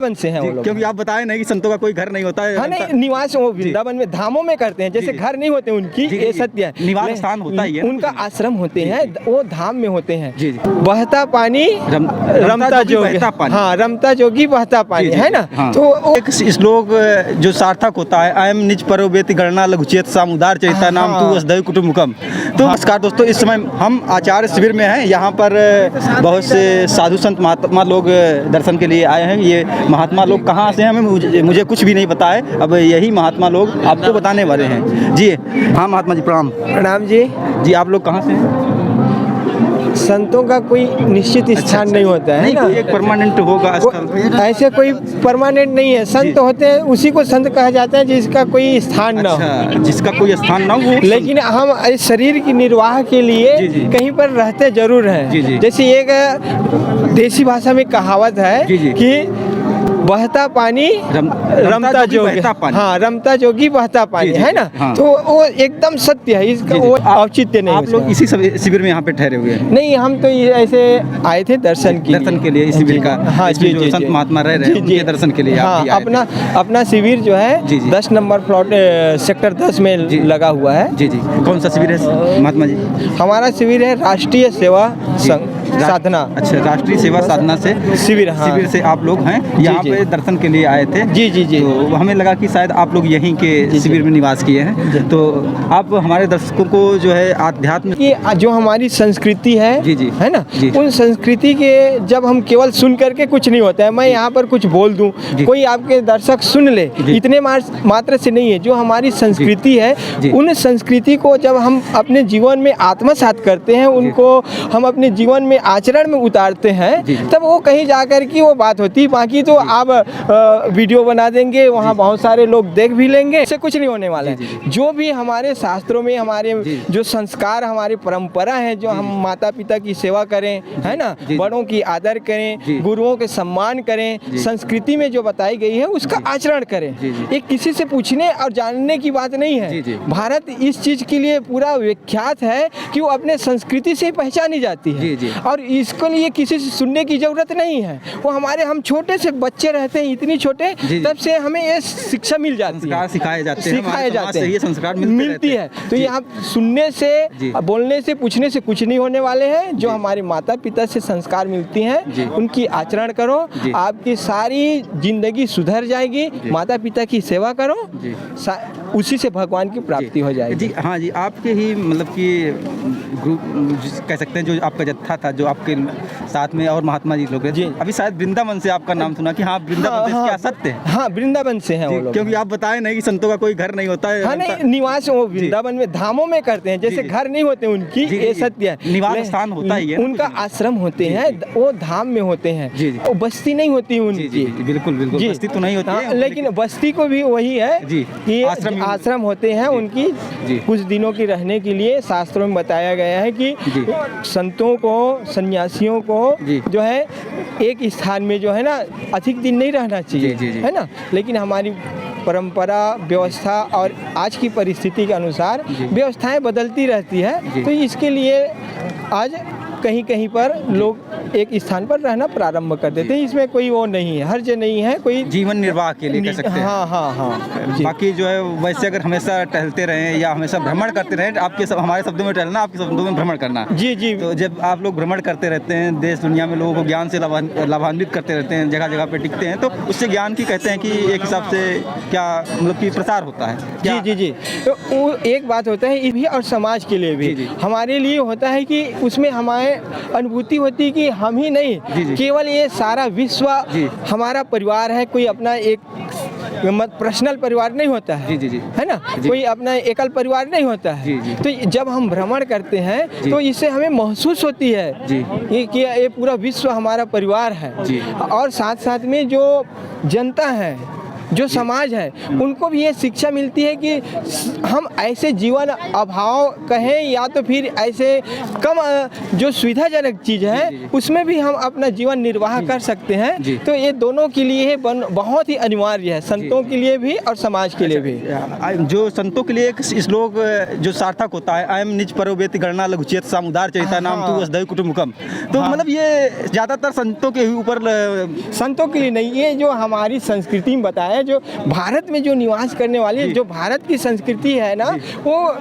वृंदावन से हैं वो लोग। क्योंकि आप बताए नहीं कि संतों का कोई घर नहीं होता है। हाँ नहीं, निवास वो वृंदावन में धामों में करते हैं, जैसे घर नहीं होते उनकी, ये सत्य है। निवास स्थान होता ही है, उनका आश्रम होते हैं, वो धाम में होते हैं। जी जी। बहता पानी रमता जोगी, हाँ रमता जोगी बहता पानी, है ना। तो एक श्लोक जो सार्थक होता है, अयम निज परोवेति गणना लघुचेत सामुदार चैता नाम तू वसुधैव कुटुम्बकम। तो नमस्कार दोस्तों, इस समय हम आचार्य शिविर में हैं। यहाँ पर बहुत से साधु संत महात्मा लोग दर्शन के लिए आए हैं। ये महात्मा लोग कहाँ से हैं हमें मुझे कुछ भी नहीं पता है। अब यही महात्मा लोग आपको बताने वाले हैं। जी हाँ महात्मा जी, प्रणाम। प्रणाम जी। जी आप लोग कहाँ से हैं? संतों का कोई निश्चित स्थान नहीं होता है ना, एक परमानेंट होगा स्थल। ऐसे कोई परमानेंट नहीं है। संत होते हैं उसी को संत कहा जाता है जिसका कोई स्थान ना हो, जिसका कोई स्थान ना हो। लेकिन हम इस शरीर की निर्वाह के लिए कहीं पर रहते जरूर हैं। जैसे एक देसी भाषा में कहावत है कि बहता पानी रमता जोगी, हाँ रमता जोगी बहता पानी, है ना। तो वो एकदम सत्य है, इसका वो औचित्य नहीं। आप लोग इसी शिविर में यहाँ पे ठहरे हुए हैं? नहीं, हम तो ऐसे आए थे दर्शन के लिए, इस शिविर का। हाँ जी, जो संत महात्मा रह रहे हैं उनके दर्शन के लिए। हाँ, अपना शिविर जो है 10 नंबर प्लॉट सेक्टर 10 में लगा हुआ है। जी जी। कौन सा शिविर है महात्मा जी? हमारा शिविर है राष्ट्रीय सेवा साधना। अच्छा, राष्ट्रीय सेवा साधना से शिविर, हाँ। शिविर से आप लोग हैं यहाँ पे दर्शन के लिए आए थे। जी जी जी। तो हमें लगा कि शायद आप लोग यहीं के शिविर में निवास किए हैं। तो आप हमारे दर्शकों को जो है आध्यात्म की जो हमारी संस्कृति है, जी जी, है ना, उन संस्कृति के जब हम केवल सुन करके कुछ नहीं होता है। मैं यहाँ पर कुछ बोल दूँ, कोई आपके दर्शक सुन ले, इतने मात्र से नहीं है। जो हमारी संस्कृति है, उन संस्कृति को जब हम अपने जीवन में आत्मसात करते हैं, उनको हम अपने जीवन में आचरण में उतारते हैं, तब वो कहीं जाकर की वो बात होती है। बाकी तो आप वीडियो बना देंगे, वहाँ बहुत सारे लोग देख भी लेंगे, इससे कुछ नहीं होने वाला है। जो भी हमारे शास्त्रों में हमारे जो संस्कार, हमारी परंपरा है, जो हम माता पिता की सेवा करें, है ना, बड़ों की आदर करें, गुरुओं के सम्मान करें, संस्कृति में जो बताई गई है उसका आचरण करें। ये किसी से पूछने और जानने की बात नहीं है। भारत इस चीज के लिए पूरा विख्यात है कि वो अपने संस्कृति से पहचानी जाती है, और इसके लिए किसी से सुनने की जरूरत नहीं है। वो हम छोटे से बच्चे रहते हैं, इतनी छोटे, तब से हमें ये शिक्षा मिल जाती है, सिखाए जाते हैं, ये संस्कार मिलती है। तो ये आप सुनने से, बोलने से, पूछने से कुछ नहीं होने वाले हैं। जो हमारे माता पिता से संस्कार मिलती हैं, उनकी आचरण करो, आपकी सारी जिंदगी सुधर जाएगी। माता पिता की सेवा करो, उसी से भगवान की प्राप्ति हो जाएगी। जी हाँ जी। आपके ही मतलब कि ग्रुप कह सकते हैं, जो आपका जत्था था, जो आपके साथ में और महात्मा जी लोग हैं। अभी शायद वृंदावन से आपका नाम सुना कि हाँ वृंदावन से, क्या सत्य है? हाँ, वृंदावन से हैं वो लोग। क्योंकि आप बताए नहीं कि संतों का कोई घर नहीं होता है। हाँ नहीं, निवास वो वृंदावन में धामों में करते हैं, जैसे घर नहीं होते उनकी, ये सत्य है। निवास स्थान होता ही है, उनका आश्रम होते हैं, वो धाम में होते हैं। वो बस्ती नहीं होती उनकी। बिल्कुल बिल्कुल, बस्ती तो नहीं होती है, लेकिन बस्ती को भी वही है कि आश्रम होते हैं उनकी। कुछ दिनों की रहने के लिए शास्त्रों में बताया गया है कि संतों को, सन्यासियों को जो है एक स्थान में जो है ना अधिक दिन नहीं रहना चाहिए, है ना। लेकिन हमारी परंपरा, व्यवस्था और आज की परिस्थिति के अनुसार व्यवस्थाएं बदलती रहती है। तो इसके लिए आज कहीं कहीं पर लोग एक स्थान पर रहना प्रारंभ कर देते हैं। इसमें कोई वो नहीं है, हर्ज नहीं है, कोई जीवन निर्वाह के लिए कह सकते हैं। हाँ हाँ हाँ। बाकी जो है वैसे अगर हमेशा टहलते रहें या हमेशा भ्रमण करते रहें, आपके हमारे शब्दों में टहलना, आपके शब्दों में भ्रमण करना। जी जी। तो जब आप लोग भ्रमण करते रहते हैं, देश दुनिया में लोगों को ज्ञान से लाभान्वित करते रहते हैं, जगह जगह पे टिकते हैं, तो उससे ज्ञान की कहते हैं कि एक हिसाब से क्या मतलब कि प्रसार होता है। जी जी जी। तो वो एक बात होता है ये भी, और समाज के लिए भी हमारे लिए होता है कि उसमें हमारे अनुभूति होती है कि हम ही नहीं, केवल ये सारा विश्व हमारा परिवार है। कोई अपना एक पर्सनल परिवार नहीं होता है, है ना, कोई अपना एकल परिवार नहीं होता है। तो जब हम भ्रमण करते हैं तो इससे हमें महसूस होती है कि ये पूरा विश्व हमारा परिवार है। और साथ साथ में जो जनता है, जो समाज है उनको भी ये शिक्षा मिलती है कि हम ऐसे जीवन अभाव कहें या तो फिर ऐसे कम जो सुविधाजनक चीज़ है उसमें भी हम अपना जीवन निर्वाह कर सकते हैं। तो ये दोनों के लिए बहुत ही अनिवार्य है, संतों के लिए भी और समाज के लिए भी। जो संतों के लिए एक श्लोक जो सार्थक होता है, अयम निज परोवेति गणना लघुचेत सामुदार चैता नाम तू वसुधैव कुटुम्बकम, तो मतलब ये ज़्यादातर संतों के ऊपर संतों के लिए नहीं, ये जो हमारी संस्कृति में बताया, जो भारत में जो निवास करने वाली जो भारत की संस्कृति है ना, वो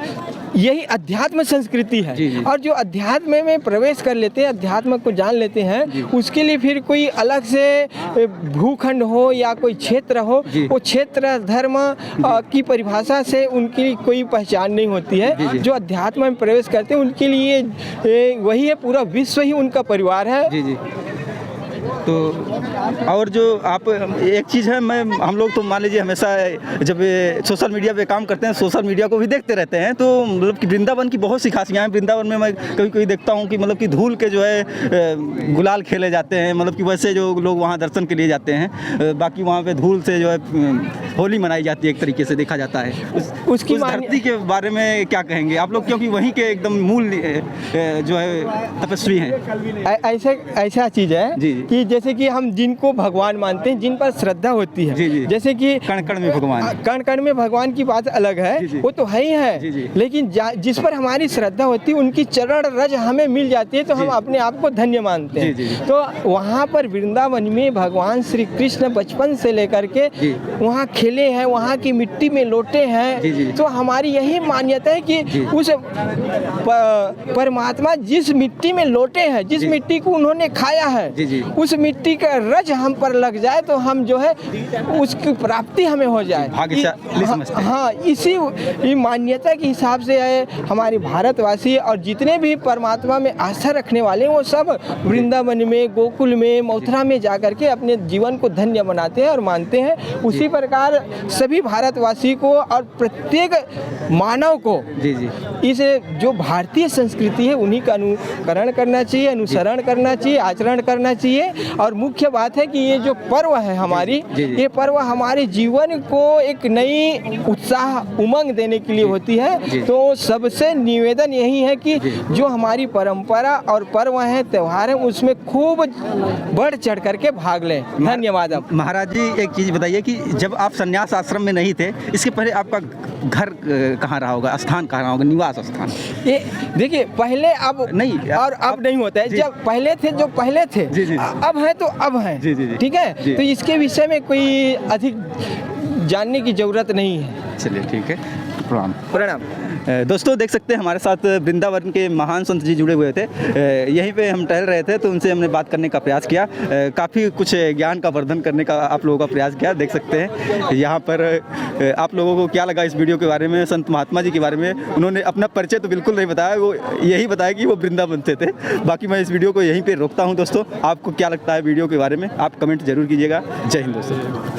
यही अध्यात्म संस्कृति है। और जो अध्यात्म में प्रवेश कर लेते हैं, अध्यात्म को जान लेते हैं, उसके लिए फिर कोई अलग से भूखंड हो या कोई क्षेत्र हो, वो क्षेत्र धर्म की परिभाषा से उनकी कोई पहचान नहीं होती है। जो अध्यात्म में प्रवेश करते हैं उनके लिए वही है, पूरा विश्व ही उनका परिवार है। तो और जो आप एक चीज़ है, हम लोग तो मान लीजिए हमेशा जब सोशल मीडिया पे काम करते हैं, सोशल मीडिया को भी देखते रहते हैं, तो मतलब कि वृंदावन की बहुत सी खासियाँ हैं। वृंदावन में मैं कभी कभी देखता हूँ कि मतलब कि धूल के जो है गुलाल खेले जाते हैं, मतलब कि वैसे जो लोग वहाँ दर्शन के लिए जाते हैं, बाकी वहाँ पे धूल से जो है होली मनाई जाती है, एक तरीके से देखा जाता है। उसकी धरती के बारे में क्या कहेंगे आप लोग, क्योंकि वहीं के एकदम मूल जो है तपस्वी हैं। ऐसा चीज़ है कि जैसे कि हम जिनको भगवान मानते हैं, जिन पर श्रद्धा होती है, जैसे कि कण कण में भगवान, कण कण में भगवान की बात अलग है, वो तो है ही है, लेकिन जिस पर हमारी श्रद्धा होती है उनकी चरण रज हमें मिल जाती है, तो हम अपने आप को धन्य मानते हैं। तो वहाँ पर वृंदावन में भगवान श्री कृष्ण बचपन से लेकर के वहाँ खेले हैं, वहाँ की मिट्टी में लौटे हैं। तो हमारी यही मान्यता है कि उस परमात्मा जिस मिट्टी में लौटे हैं, जिस मिट्टी को उन्होंने खाया है, उस मिट्टी का रज हम पर लग जाए तो हम जो है उसकी प्राप्ति हमें हो जाए। हाँ, इसी मान्यता के हिसाब से है हमारे भारतवासी और जितने भी परमात्मा में आस्था रखने वाले हैं, वो सब वृंदावन में, गोकुल में, मथुरा में जाकर के अपने जीवन को धन्य बनाते हैं और मानते हैं। उसी प्रकार सभी भारतवासी को और प्रत्येक मानव को इस जो भारतीय संस्कृति है उन्हीं का अनुकरण करना चाहिए, अनुसरण करना चाहिए, आचरण करना चाहिए। और मुख्य बात है कि ये जो पर्व है हमारी, ये पर्व हमारे जीवन को एक नई उत्साह, उमंग देने के लिए होती है। तो सबसे निवेदन यही है कि जो हमारी परंपरा और पर्व है, त्यौहार है, उसमें खूब बढ़ चढ़ करके भाग लें। धन्यवाद। अब महाराज जी एक चीज़ बताइए कि जब आप संन्यास आश्रम में नहीं थे, इसके पहले आपका घर कहाँ रहा होगा, स्थान कहाँ रहा होगा, निवास स्थान? ये देखिए, पहले अब नहीं और अब नहीं होता है। जब पहले थे, जो पहले थे, अब है तो अब है, ठीक है। तो इसके विषय में कोई अधिक जानने की जरूरत नहीं है। चलिए ठीक है, प्रणाम। प्रणाम। दोस्तों देख सकते हैं हमारे साथ वृंदावन के महान संत जी जुड़े हुए थे। यहीं पे हम टहल रहे थे तो उनसे हमने बात करने का प्रयास किया, काफ़ी कुछ ज्ञान का वर्धन करने का आप लोगों का प्रयास किया। देख सकते हैं यहाँ पर आप लोगों को क्या लगा इस वीडियो के बारे में, संत महात्मा जी के बारे में। उन्होंने अपना परिचय तो बिल्कुल नहीं बताया, वो यही बताया कि वो वृंदावन से थे। बाकी मैं इस वीडियो को यहीं पर रोकता हूँ। दोस्तों आपको क्या लगता है वीडियो के बारे में, आप कमेंट जरूर कीजिएगा। जय हिंद दोस्तों।